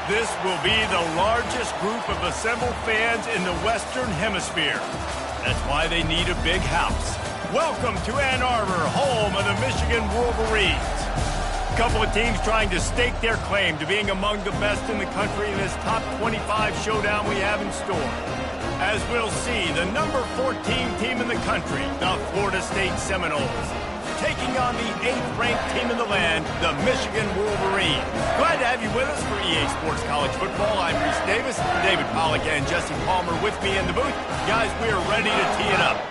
This will be the largest group of assembled fans in the Western Hemisphere. That's why they need a big house. Welcome to Ann Arbor, home of the Michigan Wolverines. A couple of teams trying to stake their claim to being among the best in the country in this top 25 showdown we have in store. As we'll see, the number 14 team in the country, the Florida State Seminoles, taking on the 8th-ranked team in the land, the Michigan Wolverines. Glad to have you with us for EA Sports College Football. I'm Reese Davis, David Pollack and Jesse Palmer with me in the booth. Guys, we are ready to tee it up.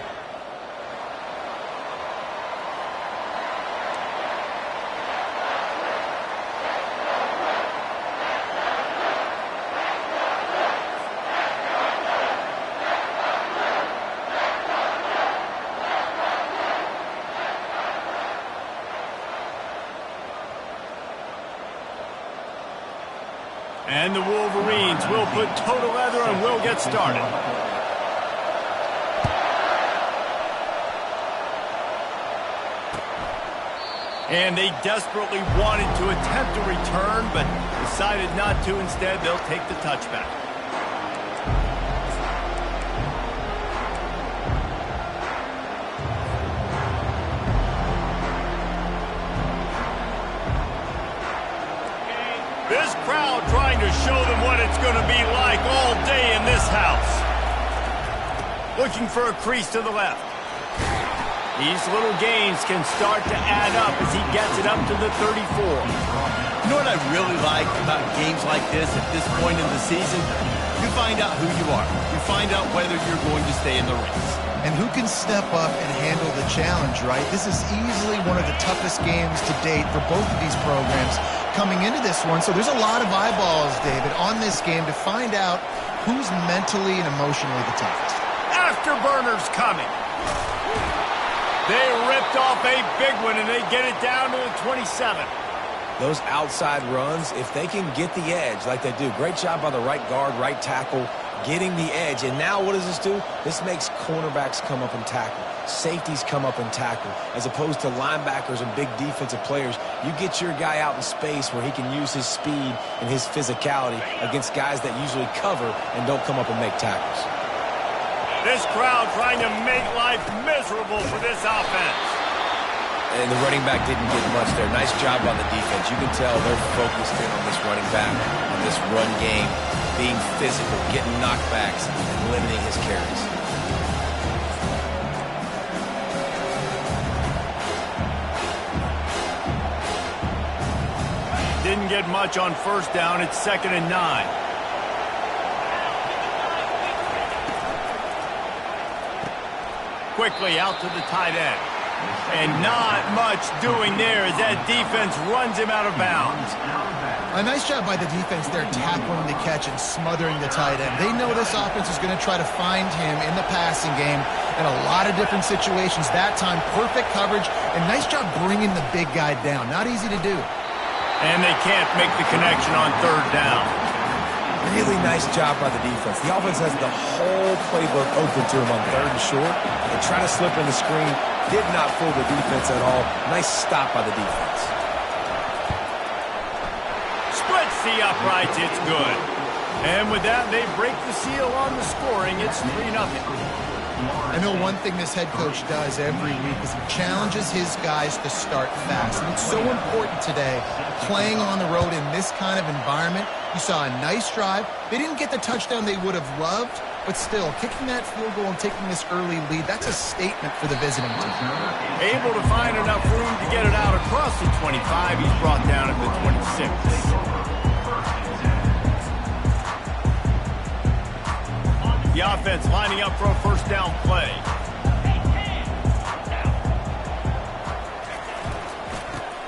And the Wolverines will put total leather and will get started. And they desperately wanted to attempt a return, but decided not to. Instead, they'll take the touchback. This crowd trying to show them what it's going to be like all day in this house. Looking for a crease to the left. These little gains can start to add up as he gets it up to the 34. You know what I really like about games like this at this point in the season? You find out who you are. You find out whether you're going to stay in the race. And who can step up and handle the challenge, right? This is easily one of the toughest games to date for both of these programs coming into this one. So there's a lot of eyeballs, David, on this game to find out who's mentally and emotionally the toughest. Afterburners coming. They ripped off a big one, and they get it down to the 27. Those outside runs, if they can get the edge like they do, great job by the right guard, right tackle, getting the edge. And now what does this do? This makes cornerbacks come up and tackle. Safeties come up and tackle. As opposed to linebackers and big defensive players, you get your guy out in space where he can use his speed and his physicality against guys that usually cover and don't come up and make tackles. This crowd trying to make life miserable for this offense. And the running back didn't get much there. Nice job on the defense. You can tell they're focused in on this running back, on this run game, being physical, getting knockbacks, and limiting his carries. Didn't get much on first down. It's 2nd and 9. Quickly out to the tight end. And not much doing there as that defense runs him out of bounds. A nice job by the defense there tackling the catch and smothering the tight end. They know this offense is going to try to find him in the passing game in a lot of different situations. That time, perfect coverage, and nice job bringing the big guy down. Not easy to do. And they can't make the connection on 3rd down. Really nice job by the defense. The offense has the whole playbook open to him on 3rd and short. They try to slip in the screen. Did not fool the defense at all. Nice stop by the defense. Splits the uprights. It's good. And with that, they break the seal on the scoring. It's 3-0. I know one thing this head coach does every week is he challenges his guys to start fast. And it's so important today, playing on the road in this kind of environment. You saw a nice drive. They didn't get the touchdown they would have loved, but still, kicking that field goal and taking this early lead, that's a statement for the visiting team. Able to find enough room to get it out across the 25. He's brought down at the 26. The offense lining up for a first down play.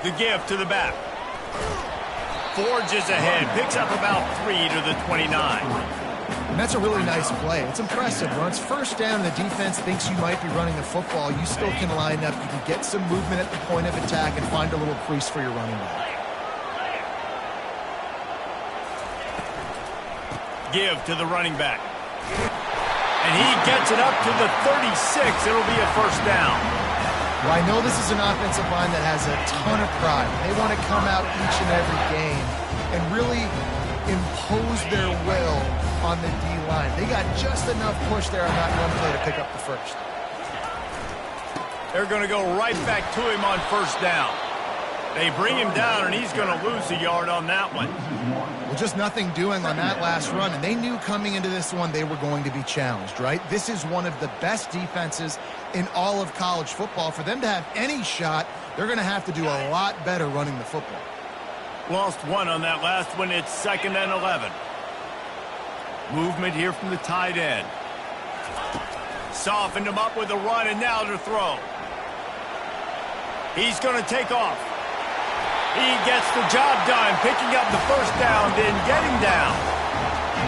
The give to the back. Forges ahead, picks up about 3 to the 29. And that's a really nice play. It's impressive. When it's first down and the defense thinks you might be running the football, you still can line up. You can get some movement at the point of attack and find a little crease for your running back. Give to the running back. And he gets it up to the 36. It'll be a first down. Well, I know this is an offensive line that has a ton of pride. They want to come out each and every game and really impose their will on the D-line. They got just enough push there on that one play to pick up the first. They're going to go right back to him on first down. They bring him down, and he's going to lose a yard on that one. Well, just nothing doing on that last run, and they knew coming into this one they were going to be challenged, right? This is one of the best defenses in all of college football. For them to have any shot, they're going to have to do a lot better running the football. Lost one on that last one. It's 2nd and 11. Movement here from the tight end. Softened him up with a run, and now to throw. He's going to take off. He gets the job done, picking up the first down, then getting down.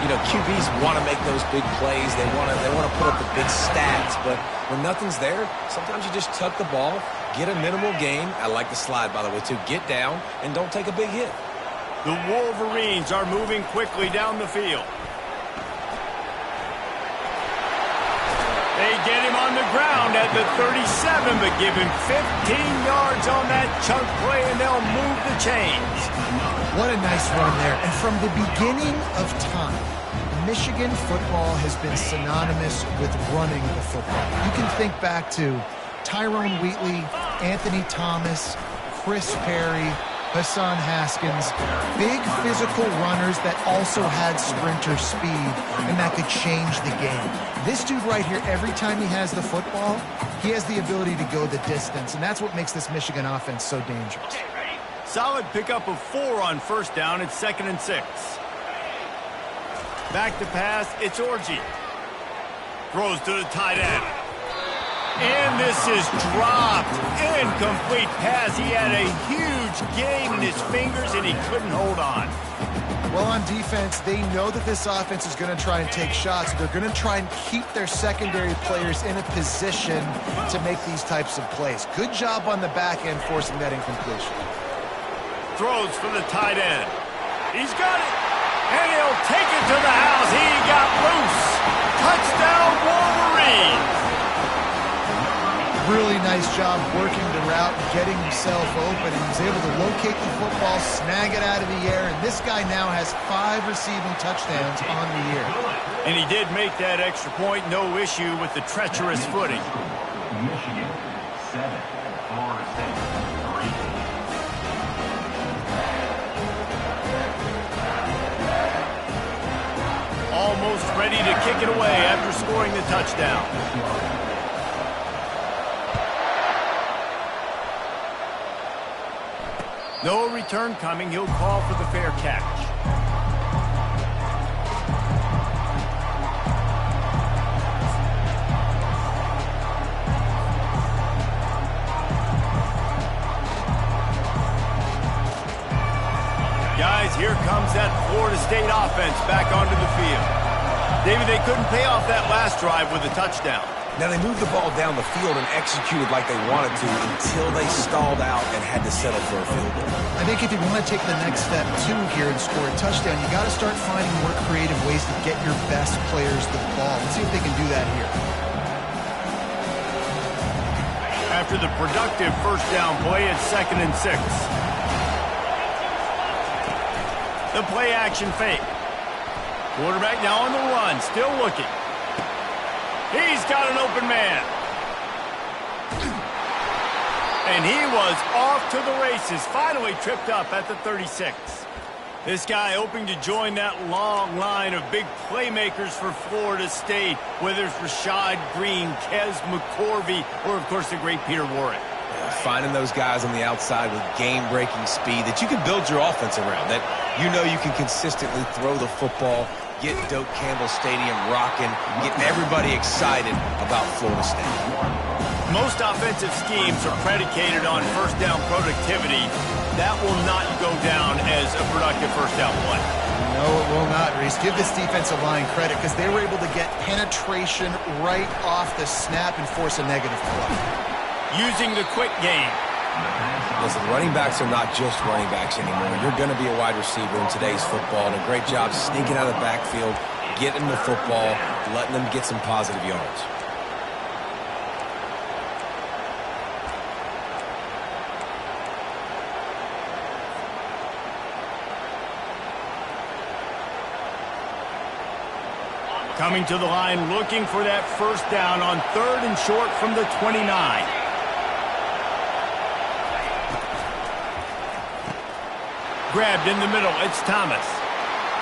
You know, QBs want to make those big plays. They want to put up the big stats, but when nothing's there, sometimes you just tuck the ball, get a minimal gain. I like the slide, by the way, too. Get down and don't take a big hit. The Wolverines are moving quickly down the field. They get him on the ground at the 37, but give him 15 yards on that chunk play, and they'll move the chains. What a nice run there. And from the beginning of time, Michigan football has been synonymous with running the football. You can think back to Tyrone Wheatley, Anthony Thomas, Chris Perry, Hassan Haskins, big physical runners that also had sprinter speed and that could change the game. This dude right here, every time he has the football, he has the ability to go the distance, and that's what makes this Michigan offense so dangerous. Solid pickup of 4 on first down. It's 2nd and 6. Back to pass. It's Orji. Throws to the tight end. And this is dropped. Incomplete pass. He had a huge gain in his fingers, and he couldn't hold on. Well, on defense, they know that this offense is going to try and take shots. They're going to try and keep their secondary players in a position to make these types of plays. Good job on the back end forcing that incompletion. Throws for the tight end. He's got it. And he'll take it to the house. He got loose. Touchdown, Wolverines. Really nice job working the route, getting himself open, and he was able to locate the football, snag it out of the air, and this guy now has 5 receiving touchdowns on the year. And he did make that extra point, no issue with the treacherous footing. Michigan, 7, 4, 6, 3. Almost ready to kick it away after scoring the touchdown. No return coming. He'll call for the fair catch. Guys, here comes that Florida State offense back onto the field. David, they couldn't pay off that last drive with a touchdown. Now, they moved the ball down the field and executed like they wanted to until they stalled out and had to settle for a field goal. I think if you want to take the next step, too, here and score a touchdown, you got to start finding more creative ways to get your best players the ball. Let's see if they can do that here. After the productive first down play, it's 2nd and 6. The play action fake. Quarterback now on the run, still looking. He's got an open man. And he was off to the races, finally tripped up at the 36. This guy hoping to join that long line of big playmakers for Florida State, whether it's Rashad Green, Kez McCorvey, or, of course, the great Peter Warrick. Finding those guys on the outside with game-breaking speed that you can build your offense around, that you know you can consistently throw the football, get Doak Campbell Stadium rocking, get everybody excited about Florida State. Most offensive schemes are predicated on first down productivity. That will not go down as a productive first down play. No, it will not, Reese. Give this defensive line credit because they were able to get penetration right off the snap and force a negative play. Using the quick game. Listen, running backs are not just running backs anymore. You're going to be a wide receiver in today's football, and a great job sneaking out of the backfield, getting the football, letting them get some positive yards. Coming to the line, looking for that first down on 3rd and short from the 29. Grabbed in the middle, it's Thomas.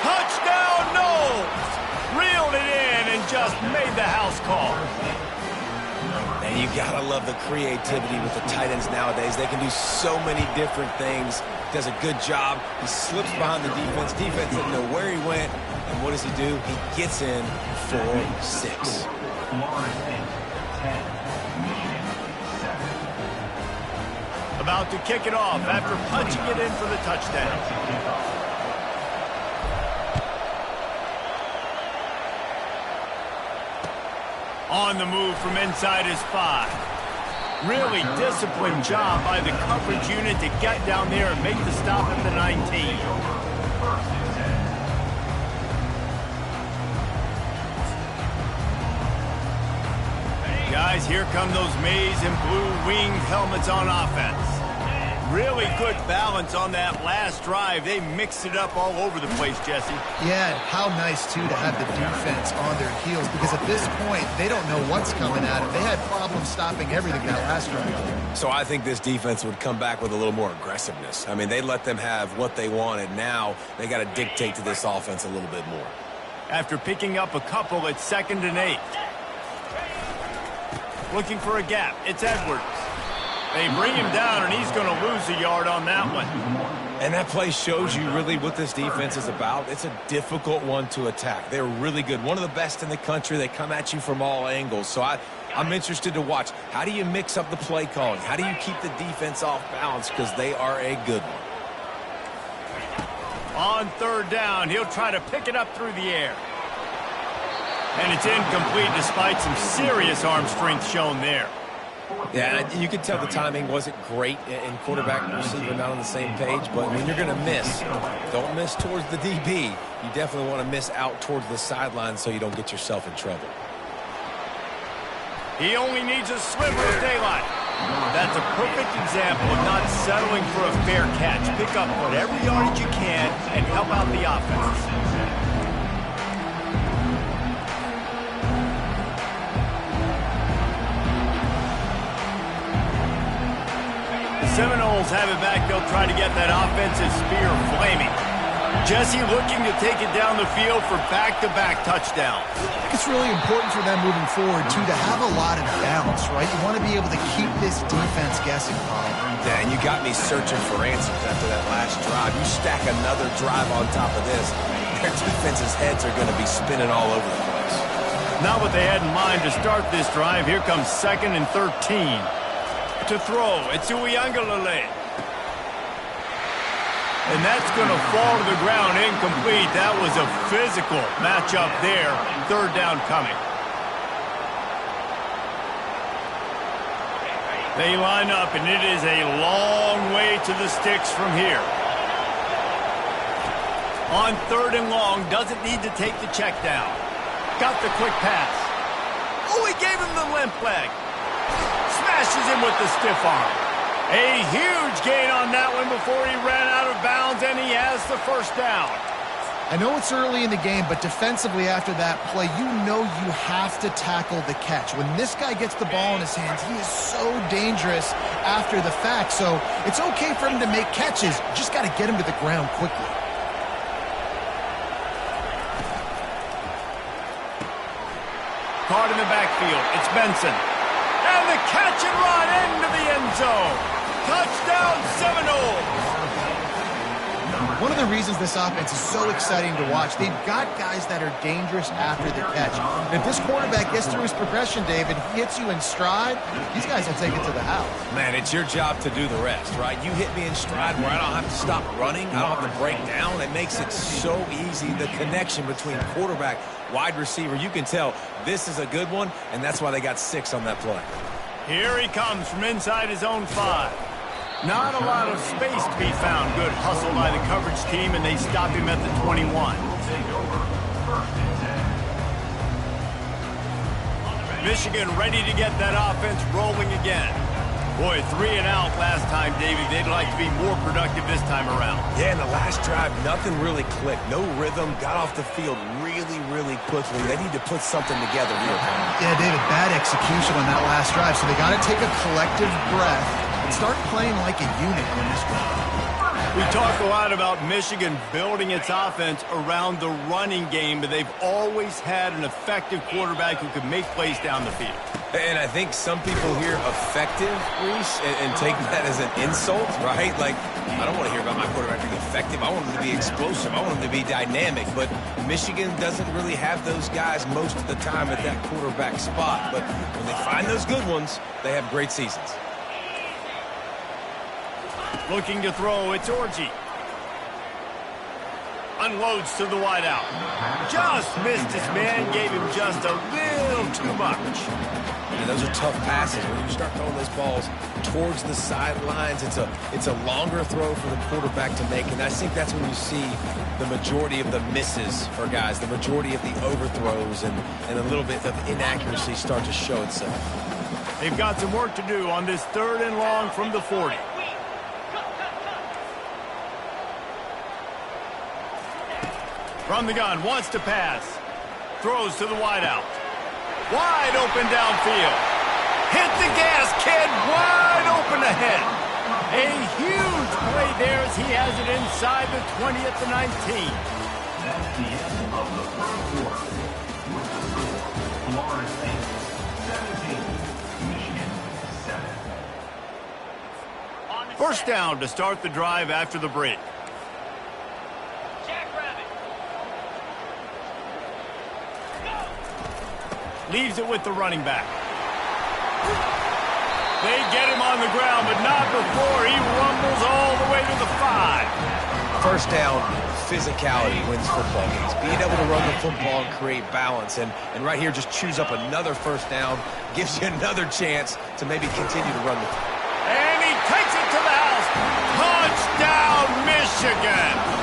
Touchdown, Knowles! Reeled it in and just made the house call. And you gotta love the creativity with the tight ends nowadays. They can do so many different things. Does a good job. He slips behind the defense. Defense didn't know where he went. And what does he do? He gets in for 6. About to kick it off after punching it in for the touchdown. On the move from inside his 5. Really disciplined job by the coverage unit to get down there and make the stop at the 19. Guys, here come those maize and blue winged helmets on offense. Really good balance on that last drive. They mixed it up all over the place, Jesse. Yeah, how nice, too, to have the defense on their heels, because at this point, they don't know what's coming at them. They had problems stopping everything that last drive. So I think this defense would come back with a little more aggressiveness. I mean, they let them have what they wanted. Now they got to dictate to this offense a little bit more. After picking up a couple, it's 2nd and 8. Looking for a gap. It's Edwards. They bring him down, and he's going to lose a yard on that one. And that play shows you really what this defense is about. It's a difficult one to attack. They're really good. One of the best in the country. They come at you from all angles. So I'm interested to watch. How do you mix up the play calling? How do you keep the defense off balance? Because they are a good one. On 3rd down, he'll try to pick it up through the air. And it's incomplete despite some serious arm strength shown there. Yeah, you could tell the timing wasn't great in quarterback and receiver not on the same page, but when you're going to miss, don't miss towards the DB. You definitely want to miss out towards the sideline so you don't get yourself in trouble. He only needs a sliver of daylight. That's a perfect example of not settling for a fair catch. Pick up whatever yardage you can and help out the offense. Seminoles have it back. They'll try to get that offensive spear flaming. Jesse looking to take it down the field for back-to-back touchdowns. I think it's really important for them moving forward, too, to have a lot of balance, right? You want to be able to keep this defense guessing, Paul. Yeah, and you got me searching for answers after that last drive. You stack another drive on top of this, their defense's heads are going to be spinning all over the place. Not what they had in mind to start this drive. Here comes 2nd and 13. To throw, it's Uiagalelei. And that's going to fall to the ground incomplete. That was a physical matchup there. 3rd down coming. They line up, and it is a long way to the sticks from here. On 3rd and long, doesn't need to take the check down. Got the quick pass. Oh, he gave him the limp leg. Smashes him with the stiff arm. A huge gain on that one before he ran out of bounds, and he has the first down. I know it's early in the game, but defensively after that play, you know you have to tackle the catch. When this guy gets the ball in his hands, he is so dangerous after the fact. So it's okay for him to make catches. You just got to get him to the ground quickly. Caught in the backfield. It's Benson. And the catch and run into the end zone. Touchdown, Seminoles. One of the reasons this offense is so exciting to watch, they've got guys that are dangerous after the catch. And if this quarterback gets through his progression, David, he hits you in stride, these guys will take it to the house. Man, it's your job to do the rest, right? You hit me in stride where I don't have to stop running. I don't have to break down. It makes it so easy. The connection between quarterback, wide receiver, you can tell this is a good one, and that's why they got 6 on that play. Here he comes from inside his own 5. Not a lot of space to be found. Good hustle by the coverage team, and they stop him at the 21. Michigan ready to get that offense rolling again. Boy, 3 and out last time, Davey. They'd like to be more productive this time around. Yeah, in the last drive, nothing really clicked. No rhythm, got off the field really quickly. They need to put something together here. Yeah, David, bad execution on that last drive, so they got to take a collective breath and start playing like a unit on this one. We talk a lot about Michigan building its offense around the running game, but they've always had an effective quarterback who can make plays down the field. And I think some people hear effective, Reese, and take that as an insult, right? Like, I don't want to hear about my quarterback being effective. I want him to be explosive. I want him to be dynamic. But Michigan doesn't really have those guys most of the time at that quarterback spot. But when they find those good ones, they have great seasons. Looking to throw, it's Orji. Unloads to the wideout. Just missed his man, gave him just a little too much. And those are tough passes. When you start throwing those balls towards the sidelines, it's a longer throw for the quarterback to make. And I think that's when you see the majority of the misses for guys, the majority of the overthrows and a little bit of inaccuracy start to show itself. They've got some work to do on this 3rd and long from the 40. From the gun, wants to pass. Throws to the wideout. Wide open downfield. Hit the gas, kid. Wide open ahead. A huge play there as he has it inside the 20 at the 19. That's the end of the first quarter. With the score, Florida State 17, Michigan 7. First down to start the drive after the break. Leaves it with the running back. They get him on the ground, but not before he rumbles all the way to the 5. First down, physicality wins football games. Being able to run the football and create balance. And right here, just choose up another first down. Gives you another chance to maybe continue to run the football. And he takes it to the house. Touchdown, Michigan.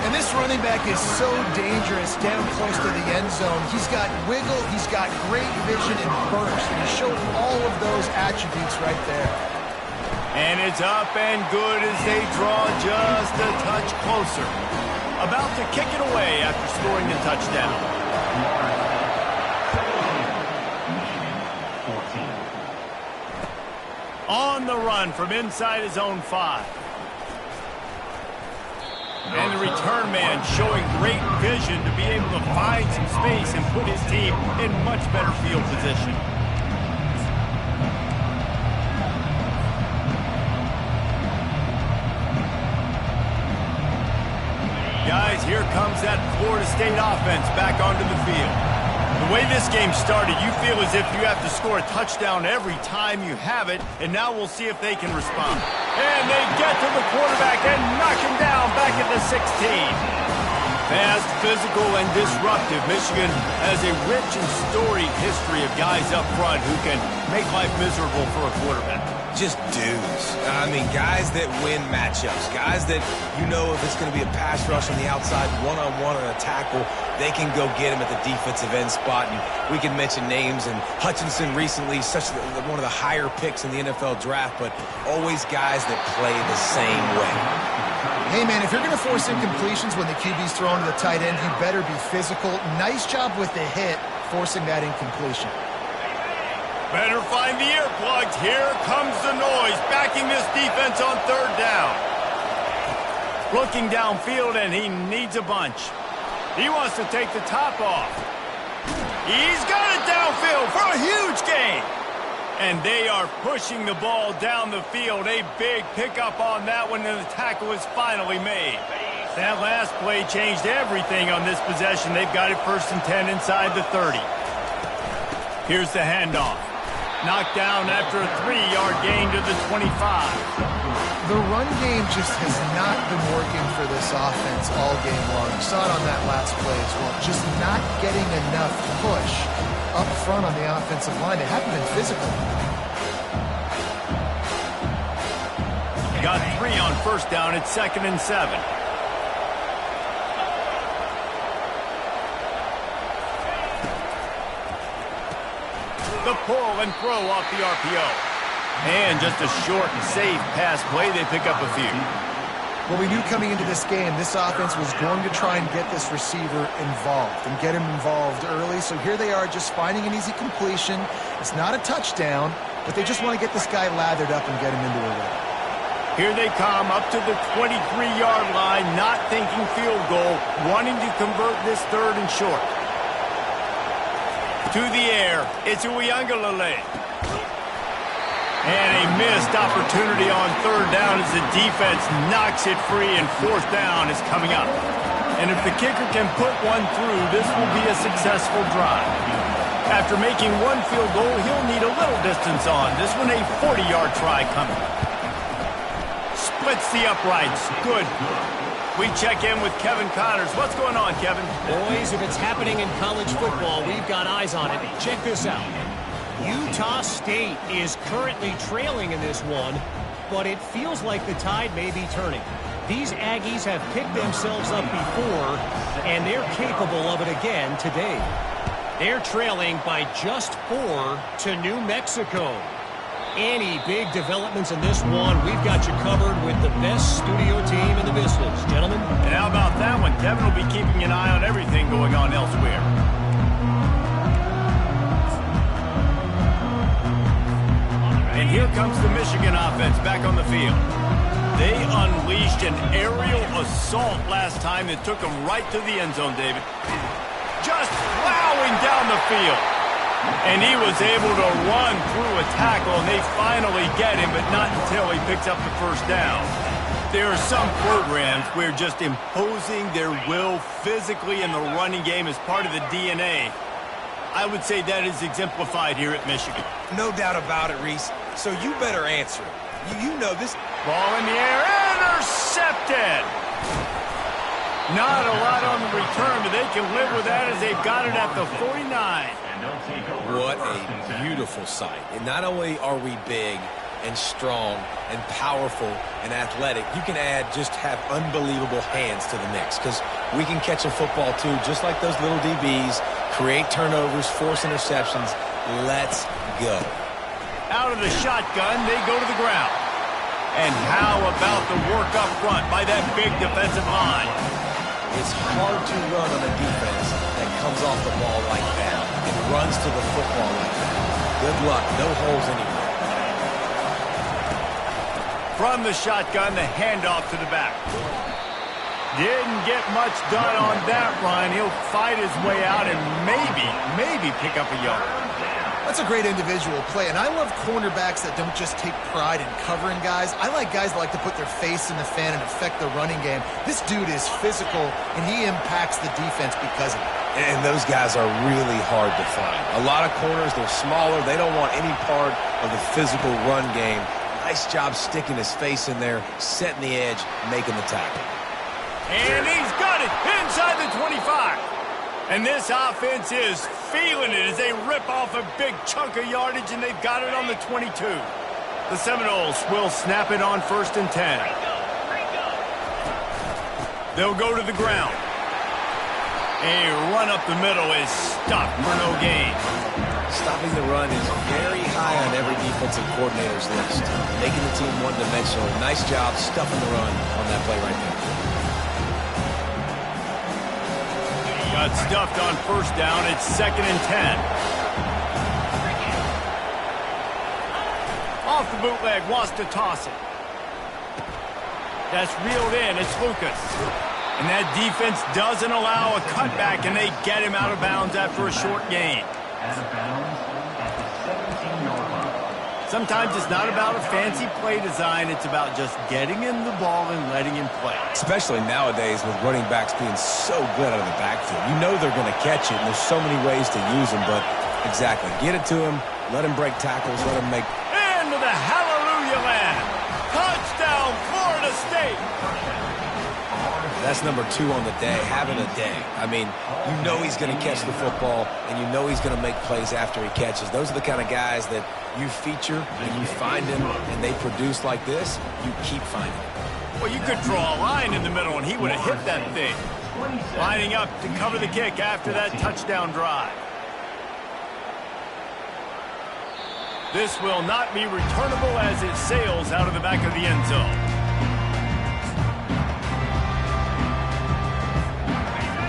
And this running back is so dangerous down close to the end zone. He's got wiggle, he's got great vision and burst, and he showed all of those attributes right there. And it's up and good as they draw just a touch closer. About to kick it away after scoring the touchdown. On the run from inside his own 5. And the return man showing great vision to be able to find some space and put his team in much better field position. Guys, here comes that Florida State offense back onto the field. The way this game started, you feel as if you have to score a touchdown every time you have it, and now we'll see if they can respond. And they get to the quarterback and knock him down back at the 16. Fast, physical, and disruptive, Michigan has a rich and storied history of guys up front who can make life miserable for a quarterback. Just dudes. I mean, guys that win matchups. Guys that, you know, if it's going to be a pass rush on the outside, one-on-one on a tackle, they can go get him at the defensive end spot. And we can mention names, and Hutchinson recently, one of the higher picks in the NFL draft, but always guys that play the same way. Hey, man, if you're going to force incompletions when the QB's thrown to the tight end, you better be physical. Nice job with the hit, forcing that incompletion. Better find the earplugs. Here comes the noise, backing this defense on 3rd down. Looking downfield, and he needs a bunch. He wants to take the top off. He's got it downfield for a huge gain. And they are pushing the ball down the field. A big pickup on that one, and the tackle is finally made. That last play changed everything on this possession. They've got it 1st and 10 inside the 30. Here's the handoff. Knocked down after a 3-yard gain to the 25. The run game just has not been working for this offense all game long. You saw it on that last play as well. Just not getting enough push up front on the offensive line. They haven't been physical. Got 3 on 1st down. It's 2nd and 7. The pull and throw off the RPO. And just a short and safe pass play, they pick up a few. Well, we knew coming into this game, this offense was going to try and get this receiver involved and get him involved early. So here they are just finding an easy completion. It's not a touchdown, but they just want to get this guy lathered up and get him into a run. Here they come up to the 23-yard line, not thinking field goal, wanting to convert this 3rd and short. To the air, it's Uiagalelei. And a missed opportunity on 3rd down as the defense knocks it free, and 4th down is coming up. And if the kicker can put one through, this will be a successful drive. After making one field goal, he'll need a little distance on. This one a 40-yard try coming. Splits the uprights. Good. We check in with Kevin Connors. What's going on, Kevin? Boys, if it's happening in college football, we've got eyes on it. Check this out. Utah State is currently trailing in this one, but it feels like the tide may be turning. These Aggies have picked themselves up before, and they're capable of it again today. They're trailing by just 4 to New Mexico. Any big developments in this one, we've got you covered with the best studio team in the business, gentlemen. And how about that one? Kevin will be keeping an eye on everything going on elsewhere. And here comes the Michigan offense back on the field. They unleashed an aerial assault last time that took them right to the end zone, David. Just plowing down the field. And he was able to run through a tackle, and they finally get him, but not until he picks up the 1st down. There are some programs where just imposing their will physically in the running game is part of the DNA. I would say that is exemplified here at Michigan. No doubt about it, Reese. So you better answer it. You know this. Ball in the air, intercepted! Not a lot on the return, but they can live with that as they've got it at the 49. What a beautiful sight. And not only are we big and strong and powerful and athletic, you can have unbelievable hands to the mix, because we can catch a football too, just like those little DBs, create turnovers, force interceptions. Let's go. Out of the shotgun, they go to the ground. And how about the work up front by that big defensive line? It's hard to run on a defense that comes off the ball like that and runs to the football like that. Good luck. No holes anywhere. From the shotgun, the handoff to the back. Didn't get much done on that run. He'll fight his way out and maybe pick up a yard. That's a great individual play, and I love cornerbacks that don't just take pride in covering guys. I like guys that like to put their face in the fan and affect the running game. This dude is physical, and he impacts the defense because of it. And those guys are really hard to find. A lot of corners, they're smaller. They don't want any part of the physical run game. Nice job sticking his face in there, setting the edge, making the tackle. And he's got it inside the 25. And this offense is feeling it as they rip off a big chunk of yardage, and they've got it on the 22. The Seminoles will snap it on 1st and 10. They'll go to the ground. A run up the middle is stopped for no gain. Stopping the run is very high on every defensive coordinator's list. Making the team one-dimensional. Nice job stuffing the run on that play right there. Got stuffed on 1st down. It's 2nd and 10. Off the bootleg, wants to toss it. That's reeled in. It's Lucas. And that defense doesn't allow a cutback, and they get him out of bounds after a short gain. Out of bounds at the 17-yard line. Sometimes it's not about a fancy play design. It's about just getting him the ball and letting him play. Especially nowadays with running backs being so good out of the backfield. You know they're going to catch it, and there's so many ways to use them, but exactly. Get it to him, let him break tackles, let him make... Into the hallelujah land. Touchdown, Florida State. That's number 2 on the day, having a day. I mean, you know he's going to catch the football, and you know he's going to make plays after he catches. Those are the kind of guys that you feature, and you find them, and they produce like this, you keep finding them. Well, you could draw a line in the middle, and he would have hit that thing. Lining up to cover the kick after that touchdown drive. This will not be returnable as it sails out of the back of the end zone.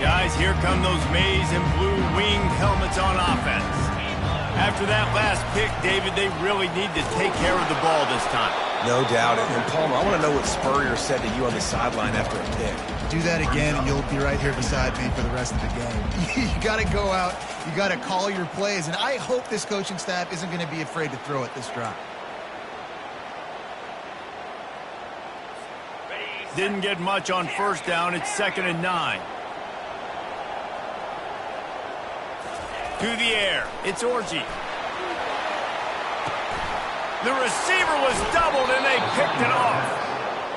Guys, here come those maize and blue winged helmets on offense. After that last pick, David, they really need to take care of the ball this time. No doubt. And Palmer, I want to know what Spurrier said to you on the sideline after a pick. Do that again, and you'll be right here beside me for the rest of the game. You got to go out. You got to call your plays, and I hope this coaching staff isn't going to be afraid to throw it this drive. Didn't get much on first down. It's 2nd and 9. To the air. It's Orji. The receiver was doubled, and they picked it off.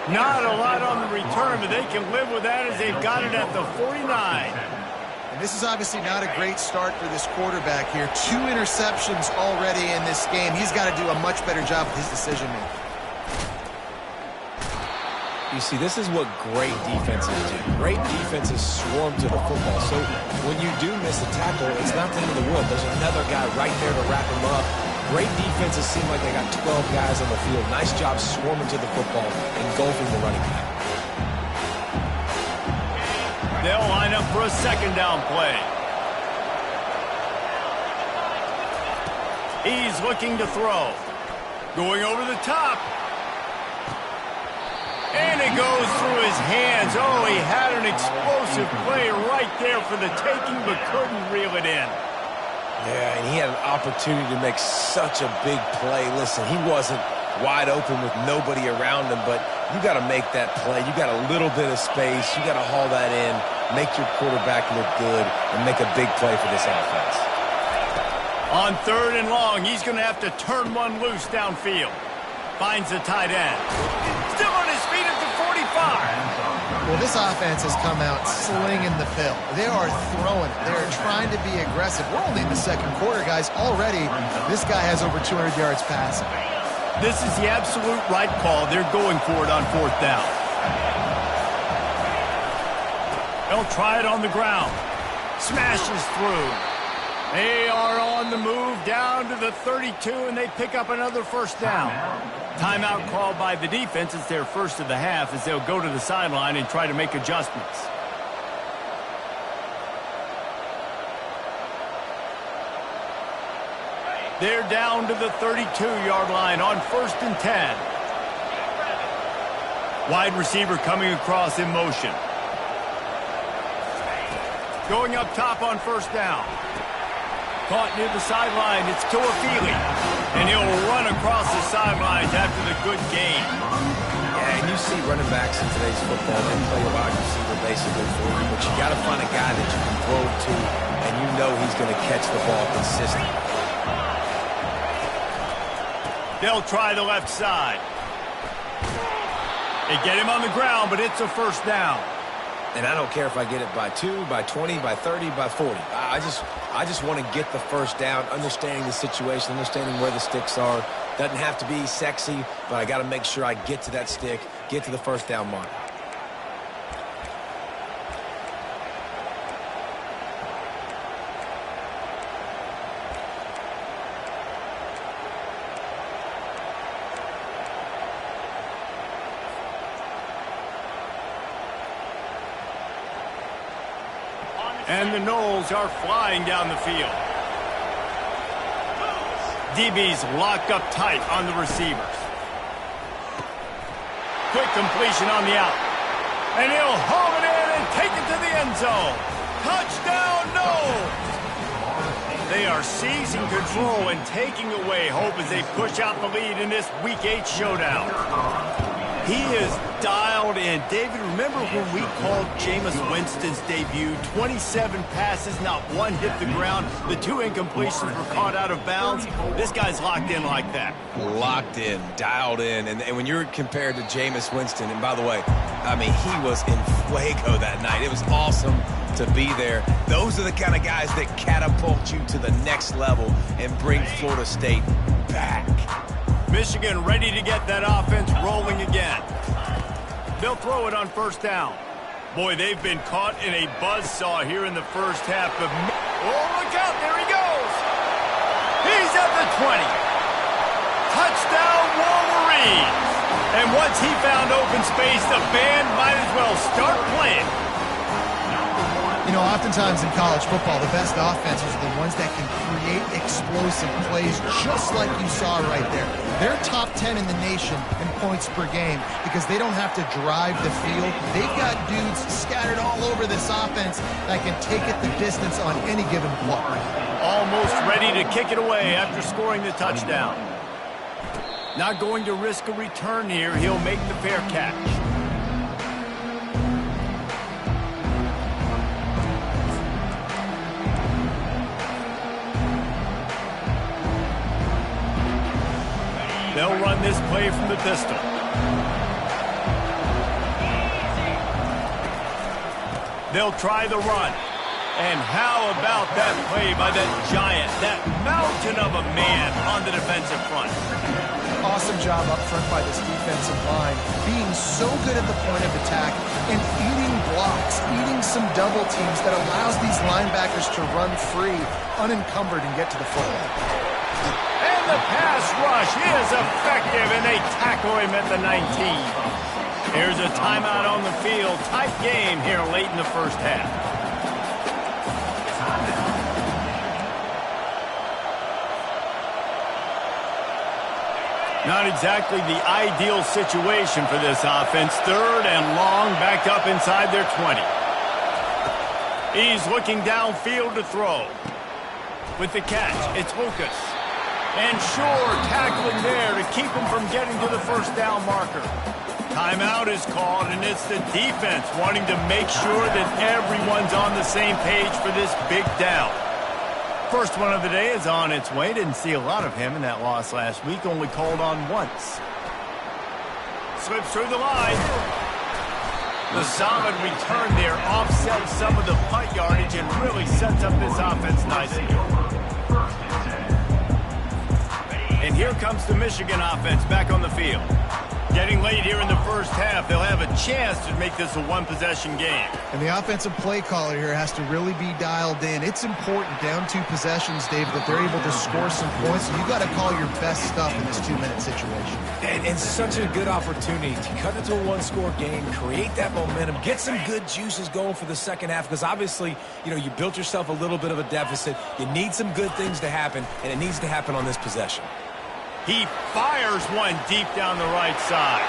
Not a lot on the return, but they can live with that as they've got it at the 49. And this is obviously not a great start for this quarterback here. 2 interceptions already in this game. He's got to do a much better job with his decision-making. You see, this is what great defenses do. Great defenses swarm to the football. So when you do miss a tackle, it's not the end of the world. There's another guy right there to wrap him up. Great defenses seem like they got 12 guys on the field. Nice job swarming to the football, engulfing the running back. They'll line up for a 2nd down play. He's looking to throw. Going over the top. And it goes through his hands. Oh, he had an explosive play right there for the taking, but couldn't reel it in. Yeah, and he had an opportunity to make such a big play. Listen, he wasn't wide open with nobody around him, but you got to make that play. You got a little bit of space. You got to haul that in, make your quarterback look good, and make a big play for this offense. On 3rd and long, he's going to have to turn one loose downfield. Finds the tight end. Still on his feet at the 45. Well, this offense has come out slinging the fill. They are throwing it. They're trying to be aggressive. We're only in the 2nd quarter, guys. Already, this guy has over 200 yards passing. This is the absolute right call. They're going for it on 4th down. They'll try it on the ground. Smashes through. They are on the move down to the 32, and they pick up another 1st down. Timeout called by the defense. It's their first of the half as they'll go to the sideline and try to make adjustments. They're down to the 32-yard line on 1st and 10. Wide receiver coming across in motion. Going up top on 1st down. Caught near the sideline. It's Toafili. And he'll run across the sidelines after the good gain. Yeah, and you see running backs in today's football, they play a wide receiver basically for you, but you got to find a guy that you can throw to, and you know he's going to catch the ball consistently. They'll try the left side. They get him on the ground, but it's a 1st down. And I don't care if I get it by 2, by 20, by 30, by 40. I just want to get the 1st down, understanding the situation, understanding where the sticks are. Doesn't have to be sexy, but I got to make sure I get to that stick, get to the 1st down mark. And the Knowles are flying down the field. DB's locked up tight on the receivers. Quick completion on the out. And he'll haul it in and take it to the end zone. Touchdown, Knowles! They are seizing control and taking away hope as they push out the lead in this Week 8 showdown. He is dialed in. David, remember when we called Jameis Winston's debut? 27 passes, not one hit the ground. The 2 incompletions were caught out of bounds. This guy's locked in like that. Locked in, dialed in. And when you're compared to Jameis Winston, and by the way, I mean, he was in fuego that night. It was awesome to be there. Those are the kind of guys that catapult you to the next level and bring Florida State back. Michigan ready to get that offense rolling again. They'll throw it on 1st down. Boy, they've been caught in a buzzsaw here in the first half. Oh, look out. There he goes. He's at the 20. Touchdown, Wolverines! And once he found open space, the band might as well start playing. You know, oftentimes in college football, the best offenses are the ones that can create explosive plays, just like you saw right there. They're top 10 in the nation in points per game because they don't have to drive the field. They've got dudes scattered all over this offense that can take it the distance on any given play. Almost ready to kick it away after scoring the touchdown. Not going to risk a return here. He'll make the fair catch. They'll run this play from the pistol. They'll try the run. And how about that play by that giant, that mountain of a man on the defensive front? Awesome job up front by this defensive line, being so good at the point of attack and eating blocks, eating some double teams that allows these linebackers to run free, unencumbered, and get to the football. And the pass rush is effective, and they tackle him at the 19. Here's a timeout on the field. Tight game here late in the first half. Not exactly the ideal situation for this offense. Third and long, backed up inside their 20. He's looking downfield to throw. With the catch, it's Lucas. And sure, tackling there to keep him from getting to the first down marker. Timeout is called, and it's the defense wanting to make sure that everyone's on the same page for this big down. First one of the day is on its way. Didn't see a lot of him in that loss last week. Only called on once. Slips through the line. The solid return there offsets some of the punt yardage and really sets up this offense nicely. And here comes the Michigan offense back on the field. Getting late here in the first half, they'll have a chance to make this a one-possession game. And the offensive play caller here has to really be dialed in. It's important down 2 possessions, Dave, that they're able to score some points. So you got to call your best stuff in this 2-minute situation. And such a good opportunity to cut into a one-score game, create that momentum, get some good juices going for the second half, because obviously, you know, you built yourself a little bit of a deficit. You need some good things to happen, and it needs to happen on this possession. He fires one deep down the right side.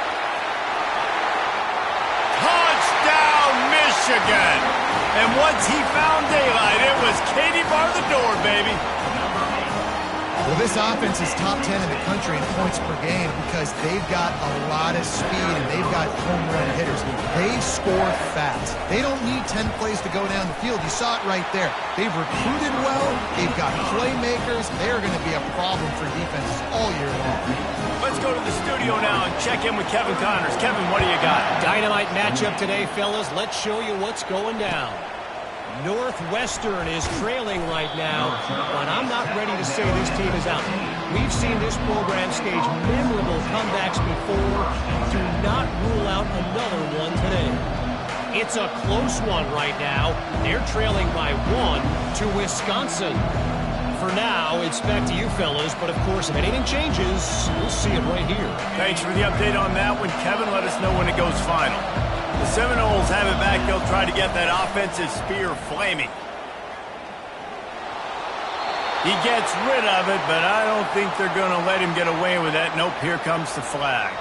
Touchdown, Michigan! And once he found daylight, it was Katie bar the door, baby. Well, this offense is top 10 in the country in points per game because they've got a lot of speed and they've got home run hitters. They score fast. They don't need 10 plays to go down the field. You saw it right there. They've recruited well. They've got playmakers. They are going to be a problem for defenses all year long. Let's go to the studio now and check in with Kevin Connors. Kevin, what do you got? Dynamite matchup today, fellas. Let's show you what's going down. Northwestern is trailing right now, but I'm not ready to say this team is out. We've seen this program stage memorable comebacks before. Do not rule out another one today. It's a close one right now. They're trailing by 1 to Wisconsin. For now, it's back to you fellas, but of course, if anything changes, we'll see it right here. Thanks for the update on that one, Kevin. Let us know when it goes final. The Seminoles have it back. They'll try to get that offensive spear flaming. He gets rid of it, but I don't think they're going to let him get away with that. Nope, here comes the flag.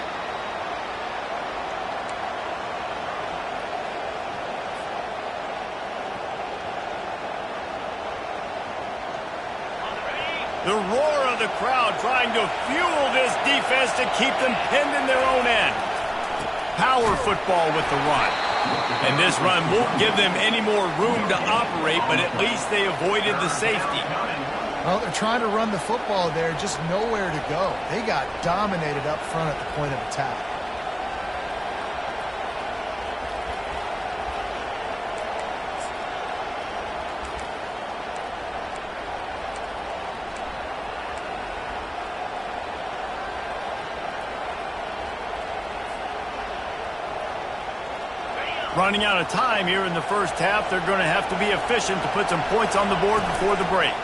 The roar of the crowd trying to fuel this defense to keep them pinned in their own end. Power football with the run. And this run won't give them any more room to operate, but at least they avoided the safety. Well, they're trying to run the football there, just nowhere to go. They got dominated up front at the point of attack. Running out of time here in the first half. They're going to have to be efficient to put some points on the board before the break.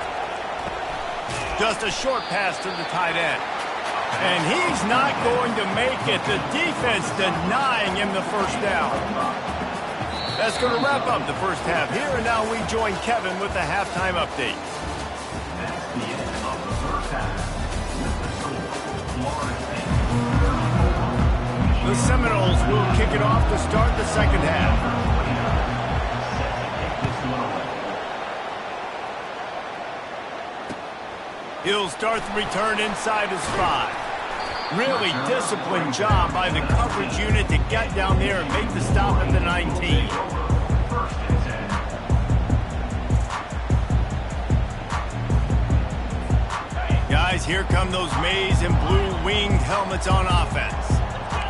Just a short pass to the tight end. And he's not going to make it. The defense denying him the first down. That's going to wrap up the first half here, and now we join Kevin with the halftime update. That's the end of the first half. With the score, Florida State. The Seminoles will kick it off to start the second half. He'll start the return inside his 5. Really disciplined job by the coverage unit to get down there and make the stop at the 19. Guys, here come those maize and blue winged helmets on offense.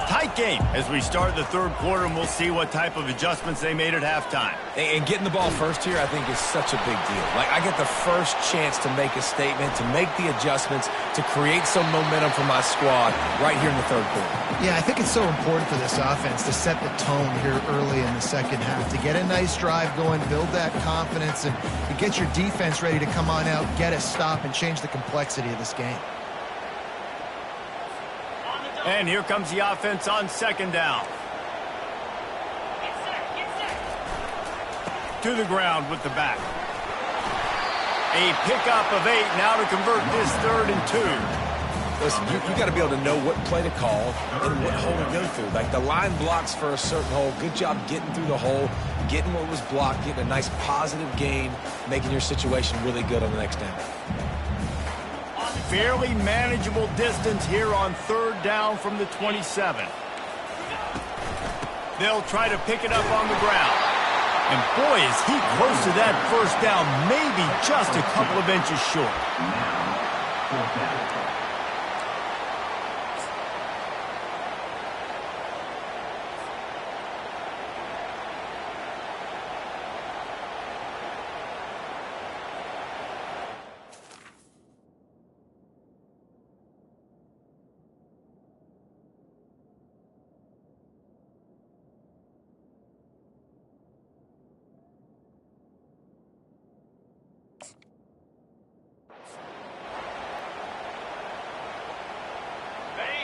Tight game as we start the third quarter, and we'll see what type of adjustments they made at halftime. And getting the ball first here, I think, is such a big deal. Like, I get the first chance to make a statement, to make the adjustments, to create some momentum for my squad right here in the third quarter. Yeah, I think it's so important for this offense to set the tone here early in the second half, to get a nice drive going, build that confidence, and get your defense ready to come on out, get a stop, and change the complexity of this game. And here comes the offense on second down. To the ground with the back. A pickup of 8 now to convert this 3rd and 2. Listen, you got to be able to know what play to call and what hole to go through. Like, the line blocks for a certain hole. Good job getting through the hole, getting what was blocked, getting a nice positive gain, making your situation really good on the next down. Fairly manageable distance here on 3rd down from the 27. They'll try to pick it up on the ground. And boy, is he close to that first down, maybe just a couple of inches short. Now, 4th down.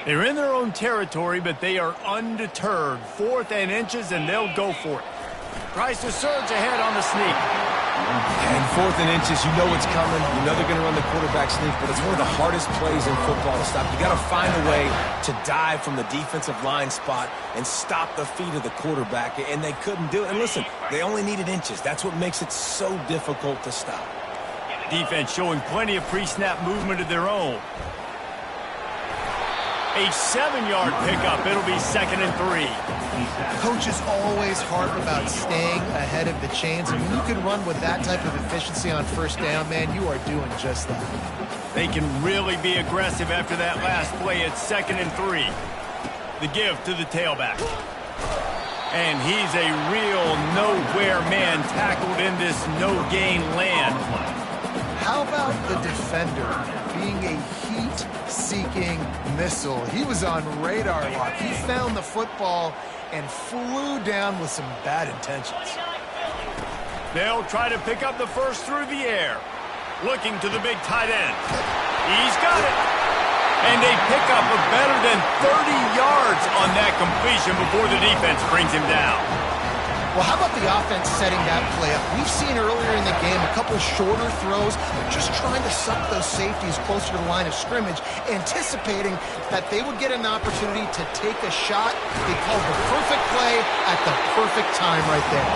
They're in their own territory, but they are undeterred. 4th and inches, and they'll go for it. Tries to surge ahead on the sneak. And 4th and inches, you know what's coming. You know they're going to run the quarterback sneak, but it's one of the hardest plays in football to stop. You got to find a way to dive from the defensive line spot and stop the feet of the quarterback, and they couldn't do it. And listen, they only needed inches. That's what makes it so difficult to stop. Defense showing plenty of pre-snap movement of their own. A 7-yard pickup. It'll be 2nd and 3. Coaches always harp about staying ahead of the chains, and when you can run with that type of efficiency on first down, man, you are doing just that. They can really be aggressive after that last play. It's 2nd and 3. The give to the tailback. And he's a real nowhere man tackled in this no-gain land. How about the defender being a heat-seeking missile? He was on radar lock. He found the football and flew down with some bad intentions. They'll try to pick up the first through the air. Looking to the big tight end. He's got it. And a pickup of better than 30 yards on that completion before the defense brings him down. Well, how about the offense setting that play up? We've seen earlier in the game a couple shorter throws, just trying to suck those safeties closer to the line of scrimmage, anticipating that they would get an opportunity to take a shot. They called the perfect play at the perfect time right there.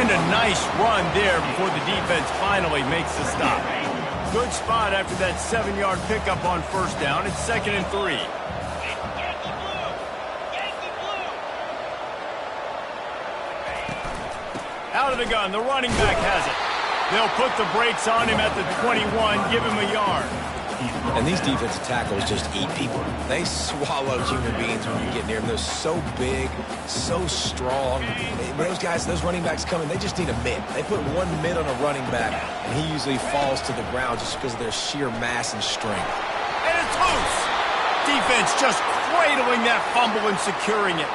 And a nice run there before the defense finally makes the stop. Good spot after that 7-yard pickup on first down. It's 2nd and 3. Out of the gun, the running back has it. They'll put the brakes on him at the 21, give him a yard. And these defensive tackles just eat people. They swallow human beings when you get near them. They're so big, so strong. When those guys, those running backs come in, they just need a mid. They put one mid on a running back, and he usually falls to the ground just because of their sheer mass and strength. And it's loose. Defense just cradling that fumble and securing it.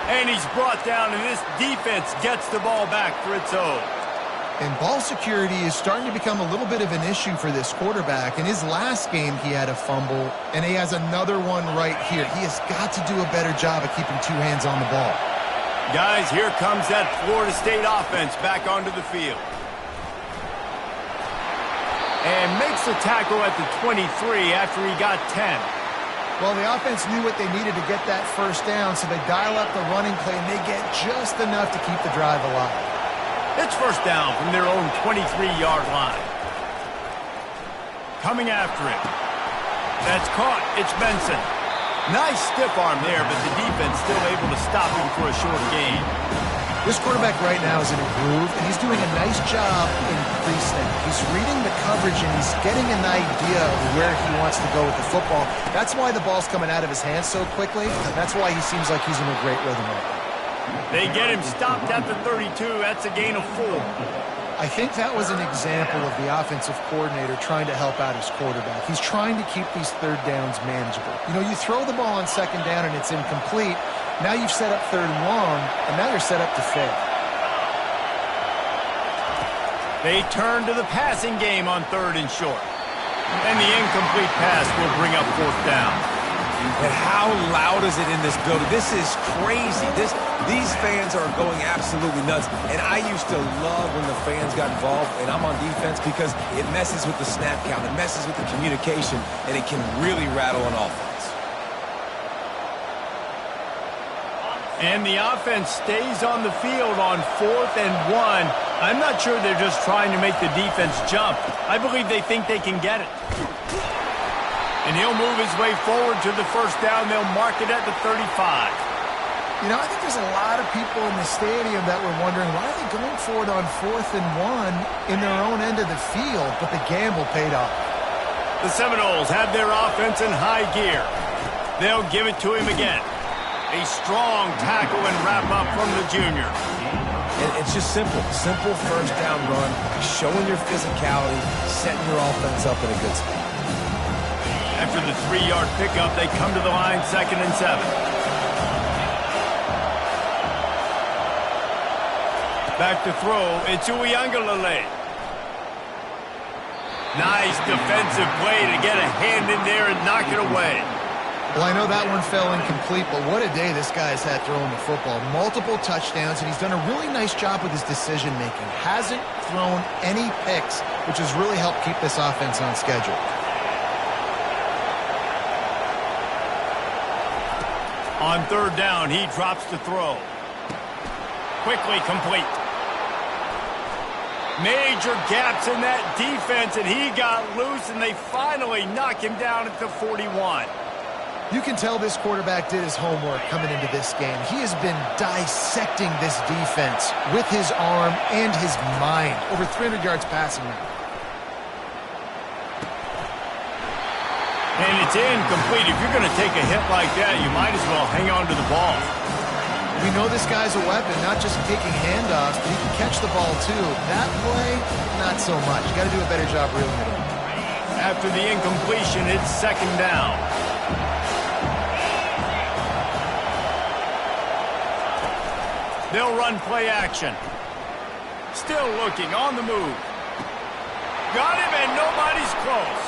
And he's brought down, and this defense gets the ball back for its own. And ball security is starting to become a little bit of an issue for this quarterback. In his last game, he had a fumble, and he has another one right here. He has got to do a better job of keeping two hands on the ball. Guys, here comes that Florida State offense back onto the field. And makes the tackle at the 23 after he got 10. Well, the offense knew what they needed to get that first down, so they dial up the running play, and they get just enough to keep the drive alive. It's first down from their own 23-yard line. Coming after it. That's caught. It's Benson. Nice stiff arm there, but the defense still able to stop him for a short gain. This quarterback right now is in a groove, and he's doing a nice job in pre-snap. He's reading the coverage, and he's getting an idea of where he wants to go with the football. That's why the ball's coming out of his hands so quickly. That's why he seems like he's in a great rhythm right now. They get him stopped at the 32. That's a gain of 4. I think that was an example of the offensive coordinator trying to help out his quarterback. He's trying to keep these third downs manageable. You know, you throw the ball on second down and it's incomplete. Now you've set up third and long, and now you're set up to fail. They turn to the passing game on 3rd and short. And the incomplete pass will bring up 4th down. And how loud is it in this building? This is crazy. These fans are going absolutely nuts. And I used to love when the fans got involved, and I'm on defense, because it messes with the snap count, it messes with the communication, and it can really rattle an offense. And the offense stays on the field on 4th and 1. I'm not sure they're just trying to make the defense jump. I believe they think they can get it. And he'll move his way forward to the first down. They'll mark it at the 35. You know, I think there's a lot of people in the stadium that were wondering, why are they going for it on 4th and 1 in their own end of the field? But the gamble paid off. The Seminoles have their offense in high gear. They'll give it to him again. A strong tackle and wrap-up from the junior. And it's just simple. Simple first down run, showing your physicality, setting your offense up in a good spot. After the 3-yard pickup, they come to the line 2nd and 7. Back to throw, it's Uiagalelei. Nice defensive play to get a hand in there and knock it away. Well, I know that one fell incomplete, but what a day this guy's had throwing the football. Multiple touchdowns, and he's done a really nice job with his decision-making. Hasn't thrown any picks, which has really helped keep this offense on schedule. On 3rd down, he drops the throw. Quickly complete. Major gaps in that defense, and he got loose, and they finally knock him down at the 41. You can tell this quarterback did his homework coming into this game. He has been dissecting this defense with his arm and his mind. Over 300 yards passing now. And it's incomplete. If you're going to take a hit like that, you might as well hang on to the ball. We know this guy's a weapon, not just taking handoffs, but he can catch the ball too. That play, not so much. You got to do a better job reeling it in. After the incompletion, it's 2nd down. They'll run play action. Still looking, on the move. Got him, and nobody's close.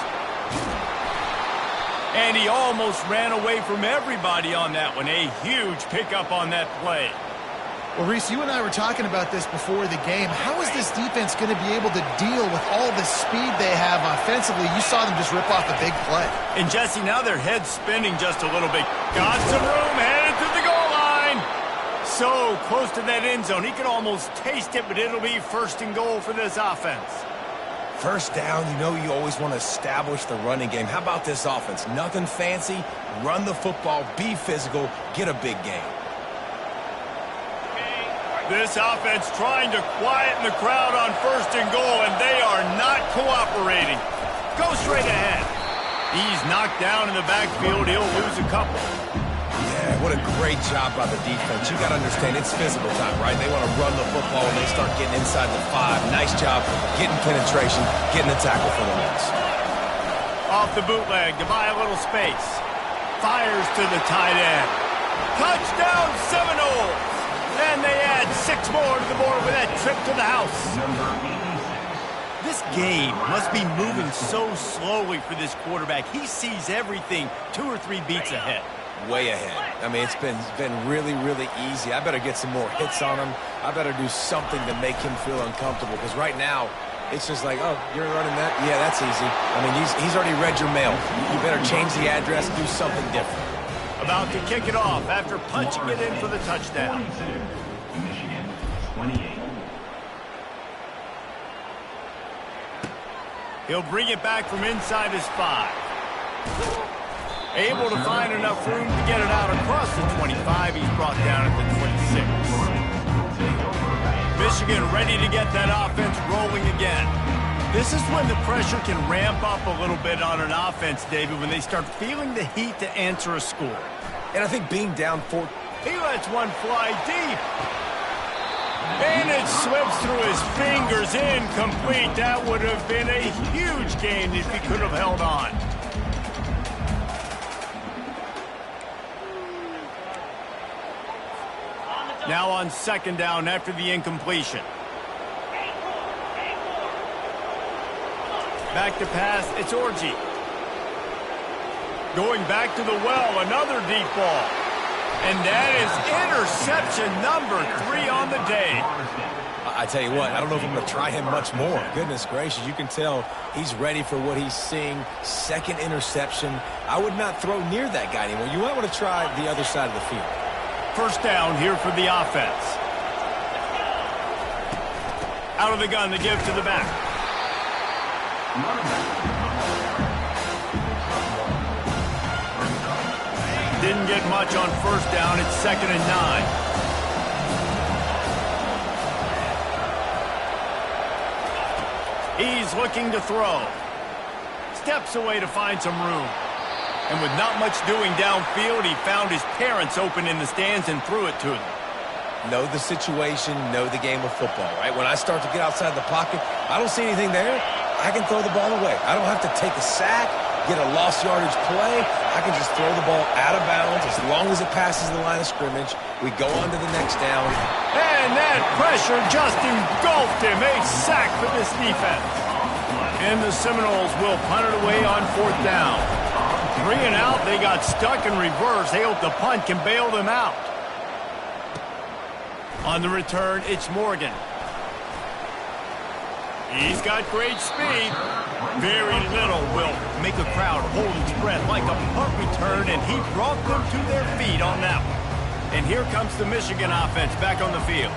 And he almost ran away from everybody on that one. A huge pickup on that play. Well, Reese, you and I were talking about this before the game. How is this defense going to be able to deal with all the speed they have offensively? You saw them just rip off a big play. And, Jesse, now their head's spinning just a little bit. Got some room, headed to the goal line. So close to that end zone. He can almost taste it, but it'll be 1st and goal for this offense. First down, you know you always want to establish the running game. How about this offense? Nothing fancy. Run the football, be physical, get a big gain. This offense trying to quieten the crowd on 1st and goal, and they are not cooperating. Go straight ahead. He's knocked down in the backfield. He'll lose a couple. Yeah, what a great job by the defense. You got to understand, it's physical time, right? They want to run the football when they start getting inside the 5. Nice job getting penetration, getting the tackle for the loss. Off the bootleg to buy a little space. Fires to the tight end. Touchdown Seminoles! And they add 6 more to the board with that trip to the house. Number 86. This game must be moving so slowly for this quarterback. He sees everything 2 or 3 beats ahead. Way ahead. I mean, it's been really, really easy. I better get some more hits on him. I better do something to make him feel uncomfortable, because right now, it's just like, oh, you're running that? Yeah, that's easy. I mean, he's already read your mail. You better change the address, do something different. About to kick it off after punching it in for the touchdown. 22, Michigan 28. He'll bring it back from inside his 5. Able to find enough room to get it out across the 25. He's brought down at the 26. Michigan ready to get that offense rolling again. This is when the pressure can ramp up a little bit on an offense, David, when they start feeling the heat to answer a score. And I think being down 4... He lets one fly deep. And it slips through his fingers, incomplete. That would have been a huge gain if he could have held on. Now on second down after the incompletion. Back to pass, it's Orji. Going back to the well, another deep ball. And that is interception number 3 on the day. I tell you what, I don't know if I'm going to try him much more. Goodness gracious, you can tell he's ready for what he's seeing. Second interception. I would not throw near that guy anymore. You might want to try the other side of the field. First down here for the offense. Out of the gun, the give to the back. Didn't get much on first down. It's 2nd and 9. He's looking to throw. Steps away to find some room. And with not much doing downfield, he found his parents open in the stands and threw it to them. Know the situation, know the game of football, right? When I start to get outside the pocket, I don't see anything there, I can throw the ball away. I don't have to take a sack, get a lost yardage play. I can just throw the ball out of bounds as long as it passes the line of scrimmage. We go on to the next down. And that pressure just engulfed him. A sack for this defense. And the Seminoles will punt it away on 4th down. 3 and out, they got stuck in reverse. They hope the punt can bail them out. On the return, it's Morgan. He's got great speed. Very little will make a crowd hold its breath like a punt return, and he brought them to their feet on that one. And here comes the Michigan offense back on the field.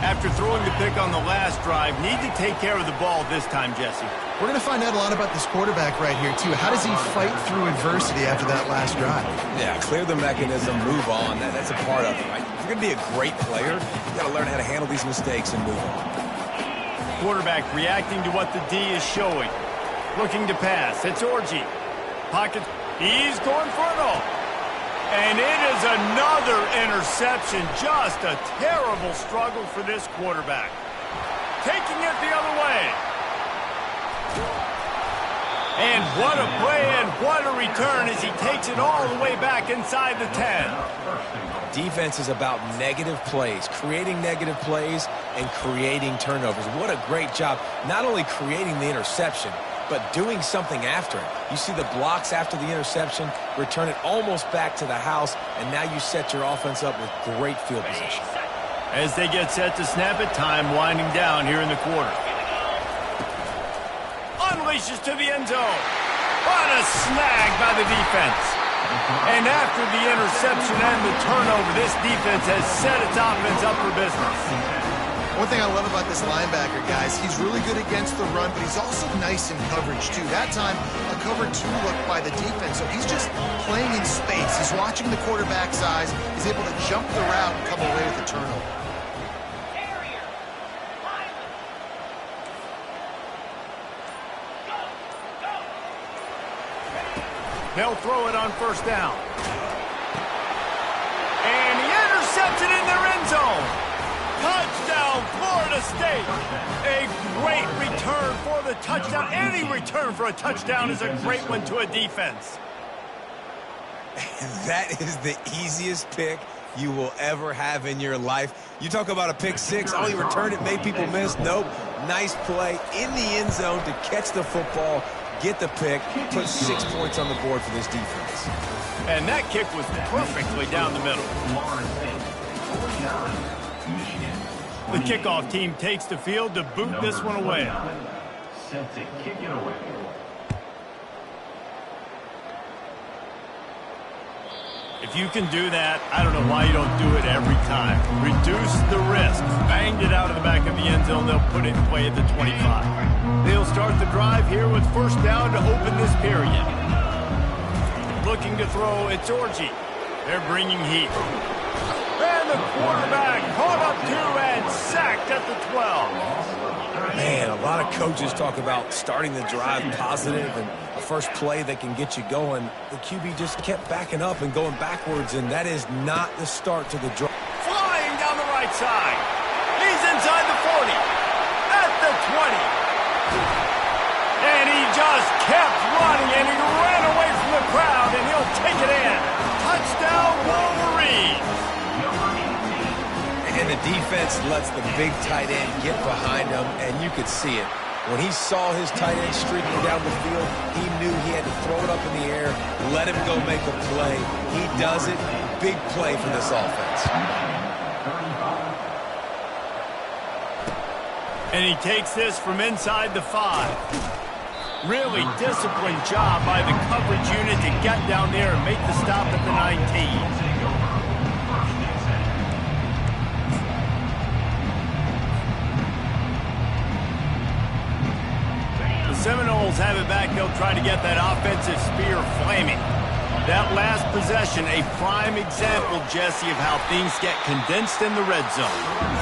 After throwing the pick on the last drive, need to take care of the ball this time, Jesse. We're going to find out a lot about this quarterback right here, too. How does he fight through adversity after that last drive? Yeah, clear the mechanism, move on. That's a part of it, right? If you're going to be a great player, you got to learn how to handle these mistakes and move on. Quarterback reacting to what the D is showing. Looking to pass. It's Orji. Pocket. He's going for it all. And it is another interception. Just a terrible struggle for this quarterback. Taking it the other way. And what a play and what a return as he takes it all the way back inside the 10. Defense is about negative plays, creating negative plays and creating turnovers. What a great job, not only creating the interception, but doing something after it. You see the blocks after the interception, return it almost back to the house, and now you set your offense up with great field position. As they get set to snap it, time winding down here in the quarter. Unleashes to the end zone. What a snag by the defense. And after the interception and the turnover, this defense has set its offense up for business. One thing I love about this linebacker, guys, he's really good against the run, but he's also nice in coverage, too. That time, a cover 2 look by the defense, so he's just playing in space. He's watching the quarterback's eyes. He's able to jump the route and come away with a turnover. They'll throw it on first down. And he intercepts it in their end zone. Touchdown, Florida State. A great return for the touchdown. Any return for a touchdown is a great one to a defense. That is the easiest pick you will ever have in your life. You talk about a pick six. Oh, he returned it, made people miss. Nope. Nice play in the end zone to catch the football, get the pick, put 6 points on the board for this defense. And that kick was perfectly down the middle. The kickoff team takes the field to boot this one away. Set to kick it away. If you can do that, I don't know why you don't do it every time. Reduce the risk. Banged it out of the back of the end zone. They'll put it in play at the 25. They'll start the drive here with first down to open this period. Looking to throw, it's Orgy. They're bringing heat. And the quarterback caught up to and sacked at the 12. Man, a lot of coaches talk about starting the drive positive and a first play that can get you going. The QB just kept backing up and going backwards, and that is not the start to the drive. Flying down the right side. He's inside the 40. At the 20. And he just kept running, and he ran away from the crowd, and he'll take it in. Touchdown, Wolverines. And the defense lets the big tight end get behind him, and you could see it. When he saw his tight end streaking down the field, he knew he had to throw it up in the air, let him go make a play. He does it. Big play for this offense. And he takes this from inside the 5. Really disciplined job by the coverage unit to get down there and make the stop at the 19. Seminoles have it back. They'll try to get that offensive spear flaming. That last possession, a prime example, Jesse, of how things get condensed in the red zone.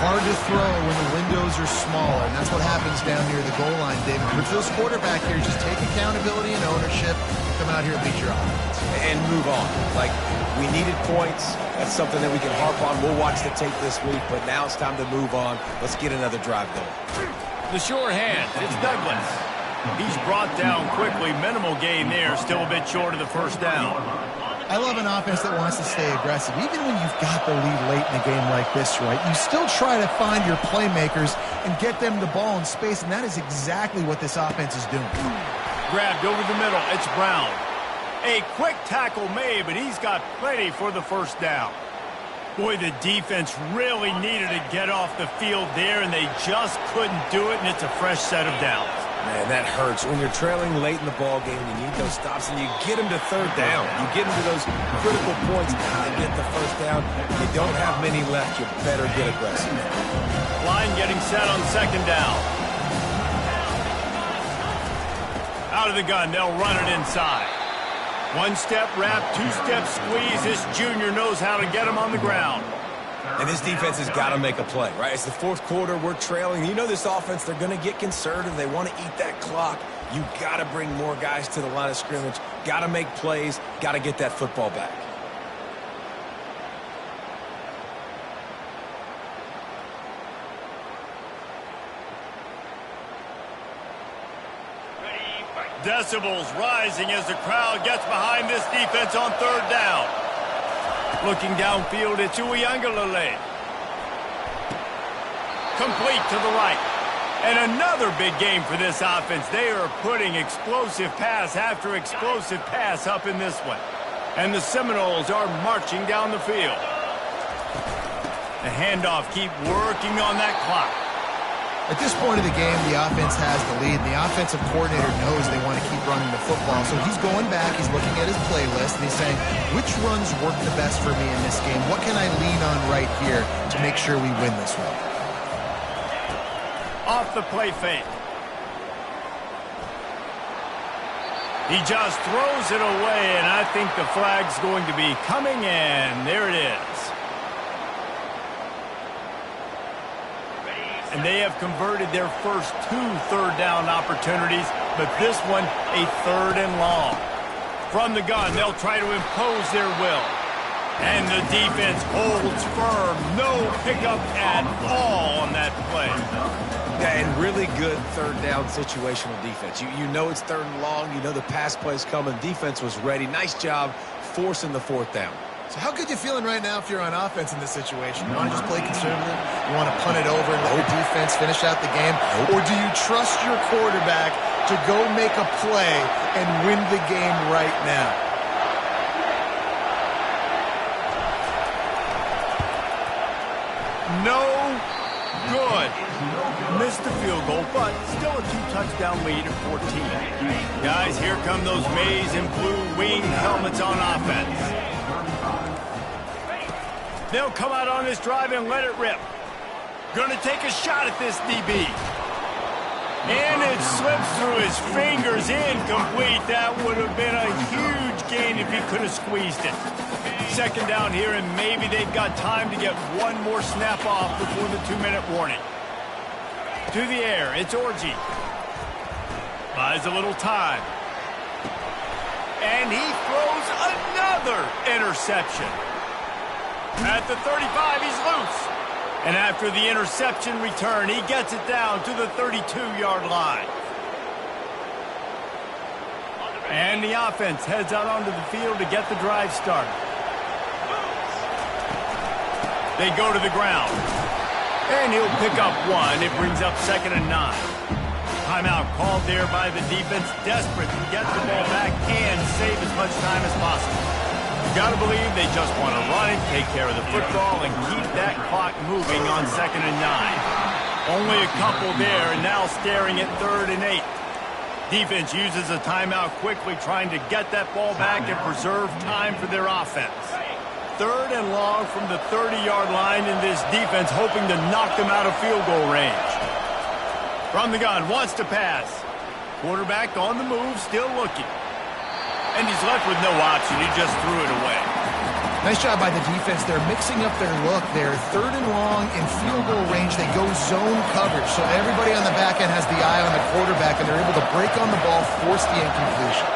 Hard to throw when the windows are smaller, and that's what happens down near the goal line, David. But for this quarterback here, just take accountability and ownership. Come out here and beat your offense. And move on. Like, we needed points. That's something that we can harp on. We'll watch the tape this week, but now it's time to move on. Let's get another drive going. The sure hand, it's Douglas. He's brought down quickly. Minimal gain there. Still a bit short of the first down. I love an offense that wants to stay aggressive. Even when you've got the lead late in a game like this, right, you still try to find your playmakers and get them the ball in space, and that is exactly what this offense is doing. Grabbed over the middle. It's Brown. A quick tackle made, but he's got plenty for the first down. Boy, the defense really needed to get off the field there, and they just couldn't do it, and it's a fresh set of downs. Man, that hurts. When you're trailing late in the ball game, you need those stops, and you get them to third down. You get them to those critical points to get the first down. You don't have many left. You better get aggressive. Line getting set on second down. Out of the gun, they'll run it inside. One-step wrap, two-step squeeze. This junior knows how to get him on the ground. And this defense has got to make a play, right? It's the fourth quarter. We're trailing. You know this offense, they're going to get conservative. They want to eat that clock. You got to bring more guys to the line of scrimmage. Got to make plays. Got to get that football back. Decibels rising as the crowd gets behind this defense on third down. Looking downfield, it's Uiagalelei. Complete to the right. And another big game for this offense. They are putting explosive pass after explosive pass up in this one. And the Seminoles are marching down the field. The handoff, keep working on that clock. At this point of the game, the offense has the lead. The offensive coordinator knows they want to keep running the football. So he's going back, he's looking at his playlist, and he's saying, which runs work the best for me in this game? What can I lean on right here to make sure we win this one? Off the play fake. He just throws it away, and I think the flag's going to be coming in. There it is. And they have converted their first 2 third down opportunities, but this one a third and long. From the gun, they'll try to impose their will. And the defense holds firm. No pickup at all on that play. Yeah, and really good third down situational defense. You know it's third and long. You know the pass play's coming. Defense was ready. Nice job forcing the fourth down. So how good you feeling right now if you're on offense in this situation? You want to just play conservative? You want to punt it over and let your defense finish out the game? Or do you trust your quarterback to go make a play and win the game right now? No good. Missed the field goal, but still a 2-touchdown lead at 14. Guys, here come those maize and blue wing helmets on offense. They'll come out on this drive and let it rip. Gonna take a shot at this DB. And it slips through his fingers, incomplete. That would have been a huge gain if he could have squeezed it. Second down here, and maybe they've got time to get one more snap off before the 2-minute warning. To the air, it's Orji. Buys a little time. And he throws another interception. At the 35, he's loose. And after the interception return, he gets it down to the 32-yard line. And the offense heads out onto the field to get the drive started. They go to the ground. And he'll pick up one. It brings up 2nd and 9. Timeout called there by the defense, desperate to get the ball back and save as much time as possible. You got to believe they just want to run it, take care of the football, and keep that clock moving on 2nd and 9. Only a couple there, and now staring at 3rd and 8. Defense uses a timeout quickly, trying to get that ball back and preserve time for their offense. 3rd and long from the 30-yard line, and this defense hoping to knock them out of field goal range. From the gun, wants to pass. Quarterback on the move, still looking. And he's left with no option. He just threw it away. Nice job by the defense. They're mixing up their look. They're 3rd and long in field goal range. They go zone coverage. So everybody on the back end has the eye on the quarterback, and they're able to break on the ball, force the incompletion.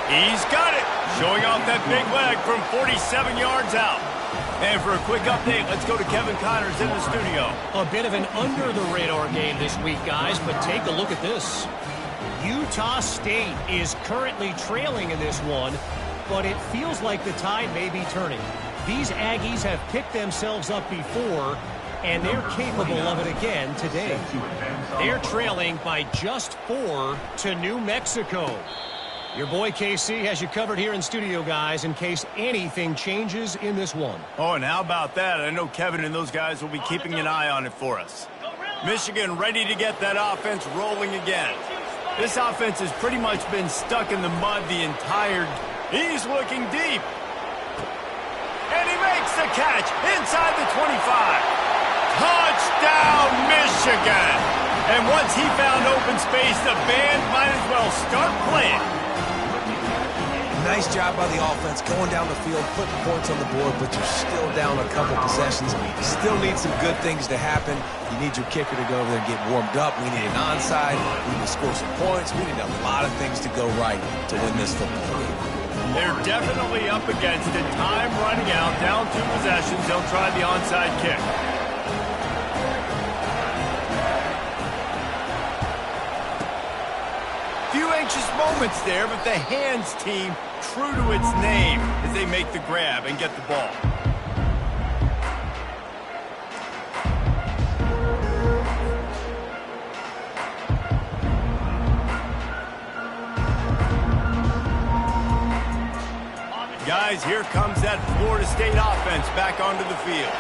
He's got it. Showing off that big leg from 47 yards out. And for a quick update, let's go to Kevin Connors in the studio. A bit of an under-the-radar game this week, guys, but take a look at this. Utah State is currently trailing in this one, but it feels like the tide may be turning. These Aggies have picked themselves up before, and they're capable of it again today. They're trailing by just 4 to New Mexico. Your boy KC has you covered here in studio, guys, in case anything changes in this one. Oh, and how about that? I know Kevin and those guys will be keeping an eye on it for us. Michigan ready to get that offense rolling again. This offense has pretty much been stuck in the mud the entire... He's looking deep. And he makes the catch inside the 25. Touchdown, Michigan! And once he found open space, the band might as well start playing. Nice job by the offense going down the field, putting points on the board, but you're still down a couple possessions. You still need some good things to happen. You need your kicker to go over there and get warmed up. We need an onside. We need to score some points. We need a lot of things to go right to win this football game. They're definitely up against it. Time running out, down 2 possessions. They'll try the onside kick. Few anxious moments there, but the hands team true to its name as they make the grab and get the ball. Guys, here comes that Florida State offense back onto the field.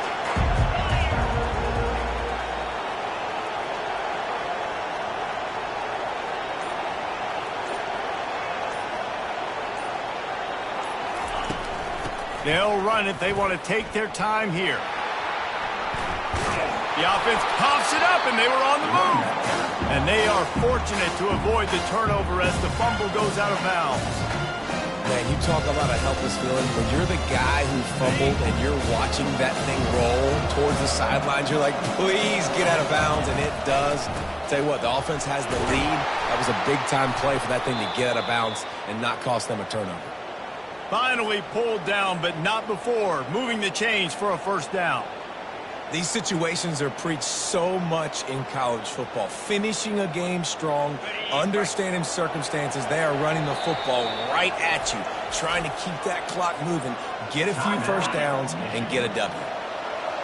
They'll run it. They want to take their time here. The offense pops it up, and they were on the move. And they are fortunate to avoid the turnover as the fumble goes out of bounds. Man, you talk about a helpless feeling. When you're the guy who fumbled and you're watching that thing roll towards the sidelines, you're like, please get out of bounds, and it does. Tell you what, the offense has the lead. That was a big-time play for that thing to get out of bounds and not cost them a turnover. Finally pulled down, but not before moving the chains for a first down. These situations are preached so much in college football. Finishing a game strong, understanding circumstances. They are running the football right at you, trying to keep that clock moving, get a few first downs, and get a W.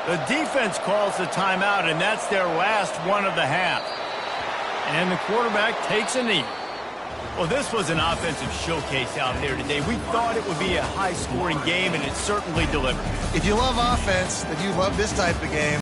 The defense calls the timeout, and that's their last one of the half. And the quarterback takes a knee. Well, this was an offensive showcase out there today. We thought it would be a high-scoring game, and it certainly delivered. If you love offense, then you love this type of game.